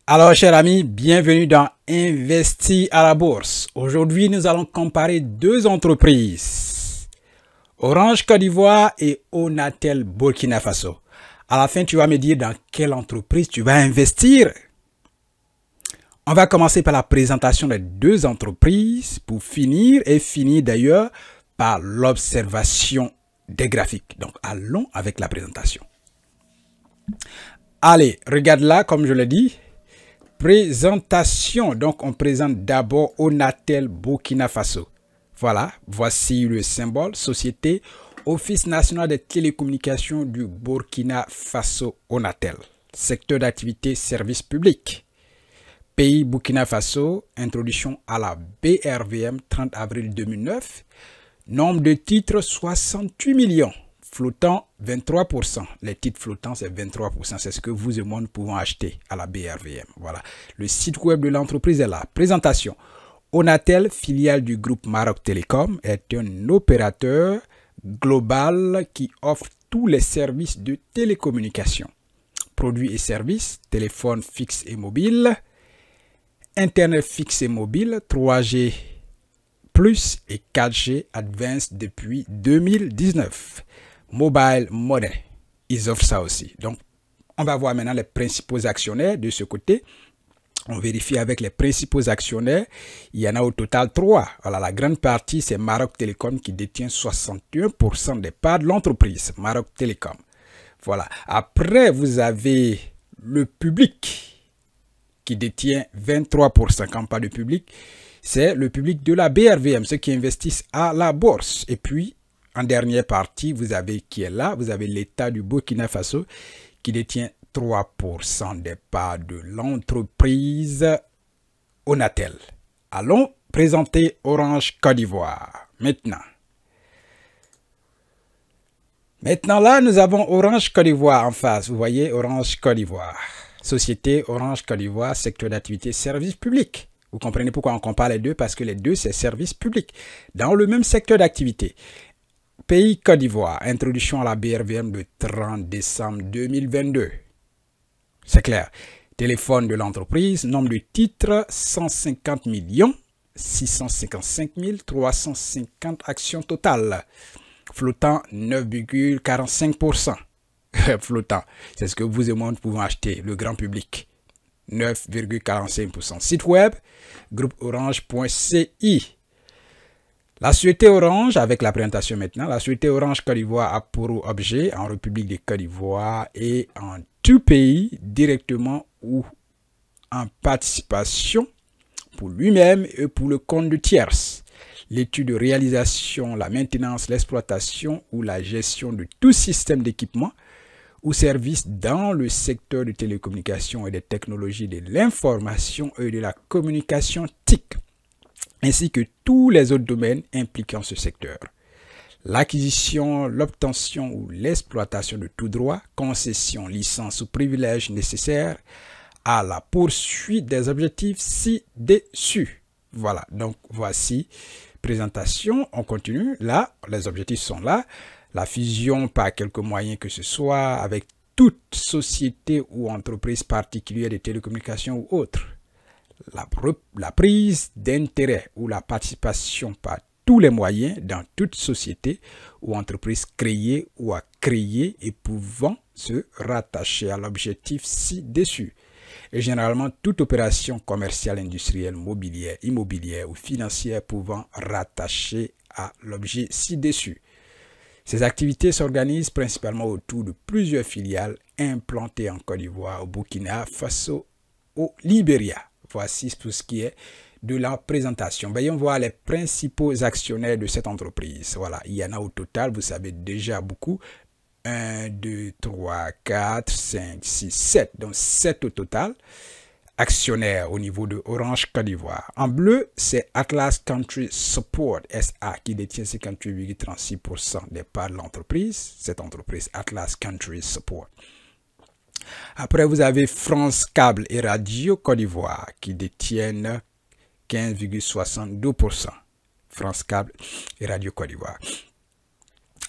Alors, chers amis, bienvenue dans Investir à la bourse. Aujourd'hui, nous allons comparer deux entreprises, Orange Côte d'Ivoire et Onatel Burkina Faso. À la fin, tu vas me dire dans quelle entreprise tu vas investir. On va commencer par la présentation des deux entreprises pour finir d'ailleurs par l'observation des graphiques. Donc, allons avec la présentation. Allez, regarde là, comme je l'ai dit. Présentation. Donc, on présente d'abord Onatel Burkina Faso. Voilà, voici le symbole. Société Office national des télécommunications du Burkina Faso Onatel. Secteur d'activité service public. Pays Burkina Faso, introduction à la BRVM 30 avril 2009. Nombre de titres 68 millions. Flottant 23%. Les titres flottants, c'est 23%. C'est ce que vous et moi nous pouvons acheter à la BRVM. Voilà. Le site web de l'entreprise est là. Présentation. Onatel, filiale du groupe Maroc Télécom, est un opérateur global qui offre tous les services de télécommunication. Produits et services, téléphone fixe et mobile, Internet fixe et mobile, 3G plus et 4G Advanced depuis 2019. Mobile Money, ils offrent ça aussi. Donc, on va voir maintenant les principaux actionnaires de ce côté. On vérifie avec les principaux actionnaires. Il y en a au total 3. Voilà, la grande partie, c'est Maroc Télécom qui détient 61% des parts de l'entreprise. Maroc Télécom. Voilà. Après, vous avez le public qui détient 23%. Quand on parle de public, c'est le public de la BRVM, ceux qui investissent à la bourse. Et puis, en dernière partie, vous avez qui est là, vous avez l'État du Burkina Faso qui détient 3% des parts de l'entreprise Onatel. Allons présenter Orange Côte d'Ivoire. Maintenant là, nous avons Orange Côte d'Ivoire en face. Vous voyez, Orange Côte d'Ivoire. Société Orange Côte d'Ivoire, secteur d'activité service public. Vous comprenez pourquoi on compare les deux? Parce que les deux, c'est service public. Dans le même secteur d'activité. Pays Côte d'Ivoire, introduction à la BRVM le 30 décembre 2022. C'est clair. Téléphone de l'entreprise, nombre de titres 150 655 350 actions totales. Flottant 9,45%. Flottant, c'est ce que vous et moi nous pouvons acheter, le grand public. 9,45%. Site web, groupeorange.ci. La société Orange, avec la présentation maintenant, la société Orange Côte d'Ivoire a pour objet en République de Côte d'Ivoire et en tout pays, directement ou en participation pour lui-même et pour le compte de tierces. L'étude de réalisation, la maintenance, l'exploitation ou la gestion de tout système d'équipement ou service dans le secteur de télécommunications et des technologies de l'information et de la communication TIC, ainsi que tous les autres domaines impliquant ce secteur. L'acquisition, l'obtention ou l'exploitation de tout droit, concession, licence ou privilège nécessaires à la poursuite des objectifs ci-dessus. Voilà, donc voici présentation. On continue. Là, les objectifs sont là. La fusion par quelque moyen que ce soit avec toute société ou entreprise particulière de télécommunications ou autre. La prise d'intérêt ou la participation par tous les moyens dans toute société ou entreprise créée ou à créer et pouvant se rattacher à l'objectif ci-dessus. Et généralement, toute opération commerciale, industrielle, mobilière, immobilière ou financière pouvant rattacher à l'objet ci-dessus. Ces activités s'organisent principalement autour de plusieurs filiales implantées en Côte d'Ivoire, au Burkina Faso, au Libéria. Voici tout ce qui est de la présentation. Voyons voir les principaux actionnaires de cette entreprise. Voilà, il y en a au total, vous savez déjà beaucoup. 1, 2, 3, 4, 5, 6, 7. Donc 7 au total. Actionnaires au niveau de Orange Côte d'Ivoire. En bleu, c'est Atlas Country Support SA qui détient 58,36% des parts de l'entreprise. Cette entreprise, Atlas Country Support. Après, vous avez France Câble et Radio Côte d'Ivoire qui détiennent 15,62%. France Câble et Radio Côte d'Ivoire.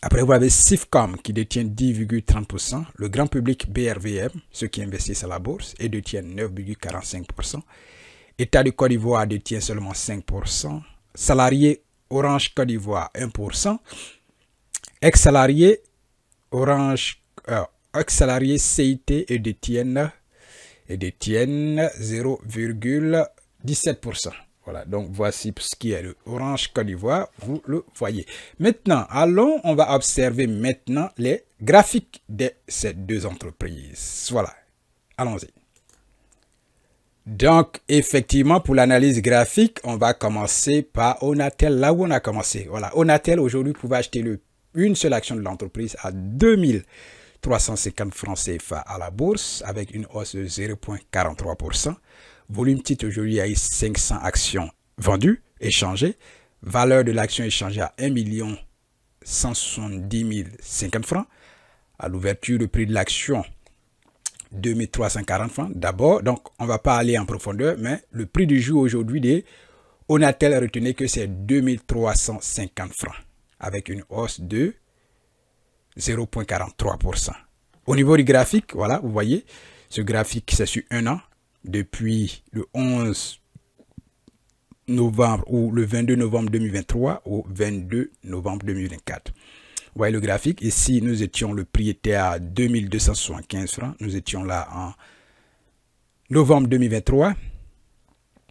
Après, vous avez Sifcom qui détient 10,30%. Le grand public BRVM, ceux qui investissent à la bourse, et détient 9,45%. État de Côte d'Ivoire détient seulement 5%. Salariés Orange Côte d'Ivoire 1%. Ex-salariés Orange, ex-salariés CIT et détiennent 0,17%. Voilà, donc voici ce qui est le Orange Côte d'Ivoire, vous le voyez. Maintenant, on va observer maintenant les graphiques de ces deux entreprises. Voilà, allons-y. Donc, effectivement, pour l'analyse graphique, on va commencer par Onatel, là où on a commencé. Voilà, Onatel, aujourd'hui, pouvait acheter une seule action de l'entreprise à 2350 francs CFA à la bourse, avec une hausse de 0,43%. Volume titre, aujourd'hui, il y a eu 500 actions vendues, échangées. Valeur de l'action échangée à 1 170 050 francs. À l'ouverture, le prix de l'action, 2340 francs. D'abord, donc, on ne va pas aller en profondeur, mais le prix du jour aujourd'hui de Onatel, retenez que c'est 2350 francs, avec une hausse de 0,43%. Au niveau du graphique, voilà, vous voyez, ce graphique, c'est sur un an. Depuis le 11 novembre ou le 22 novembre 2023 au 22 novembre 2024. Vous voyez le graphique. Ici, nous étions, le prix était à 2275 francs. Nous étions là en novembre 2023.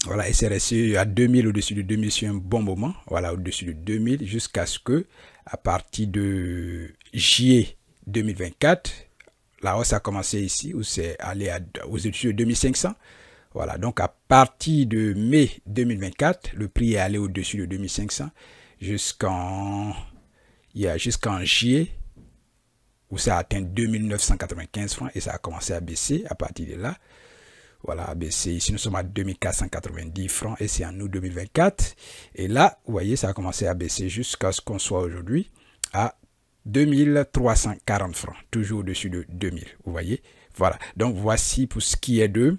Voilà, et c'est resté à 2000, au-dessus de 2000 sur un bon moment. Voilà, au-dessus de 2000 jusqu'à ce que, à partir de juillet 2024, la hausse a commencé ici, où c'est allé au-dessus de 2500. Voilà, donc à partir de mai 2024, le prix est allé au-dessus de 2500 jusqu'en juillet, où ça a atteint 2995 francs et ça a commencé à baisser à partir de là. Voilà, à baisser. Ici, nous sommes à 2490 francs et c'est en août 2024. Et là, vous voyez, ça a commencé à baisser jusqu'à ce qu'on soit aujourd'hui à 2340 francs, toujours au-dessus de 2000, vous voyez. Voilà, donc voici pour ce qui est de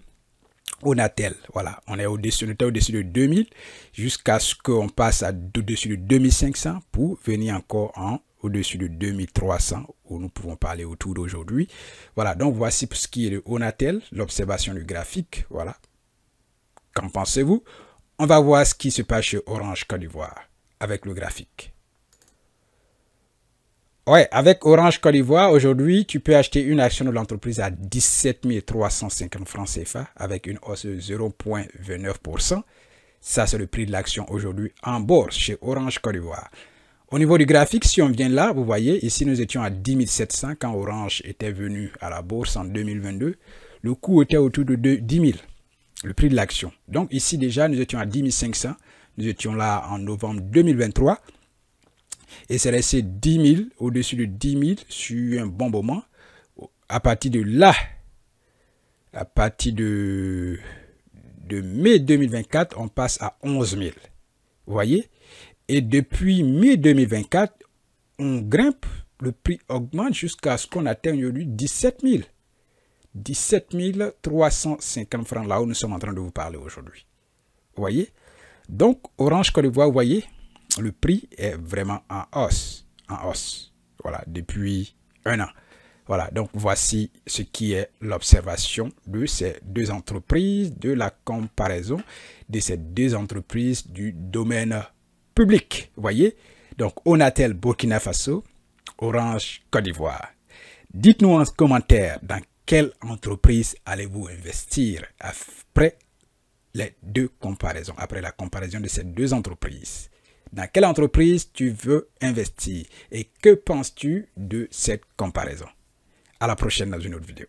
Onatel. Voilà, on est au-dessus de 2000 jusqu'à ce qu'on passe au-dessus de 2500 pour venir encore au-dessus de 2300 où nous pouvons parler autour d'aujourd'hui. Voilà, donc voici pour ce qui est de Onatel, l'observation du graphique. Voilà, qu'en pensez-vous? On va voir ce qui se passe chez Orange Côte d'Ivoire avec le graphique. Ouais, avec Orange Côte d'Ivoire, aujourd'hui, tu peux acheter une action de l'entreprise à 17 350 francs CFA avec une hausse de 0,29%. Ça, c'est le prix de l'action aujourd'hui en bourse chez Orange Côte d'Ivoire. Au niveau du graphique, si on vient là, vous voyez, ici, nous étions à 10 700 quand Orange était venu à la bourse en 2022. Le coût était autour de 10 000, le prix de l'action. Donc, ici, déjà, nous étions à 10 500. Nous étions là en novembre 2023. Et c'est resté 10 000, au-dessus de 10 000 sur un bon moment. À partir de là, à partir de mai 2024, on passe à 11 000. Vous voyez? Et depuis mai 2024, on grimpe, le prix augmente jusqu'à ce qu'on atteigne aujourd'hui 17 000. 17 350 francs, là où nous sommes en train de vous parler aujourd'hui. Vous voyez? Donc, Orange Côte d'Ivoire, vous voyez, le prix est vraiment en hausse. Voilà, depuis un an. Voilà, donc voici ce qui est l'observation de ces deux entreprises, de la comparaison de ces deux entreprises du domaine public. Vous voyez? Donc, Onatel Burkina Faso, Orange Côte d'Ivoire. Dites-nous en commentaire dans quelle entreprise allez-vous investir après les deux comparaisons, après la comparaison de ces deux entreprises. Dans quelle entreprise tu veux investir et que penses-tu de cette comparaison? À la prochaine dans une autre vidéo.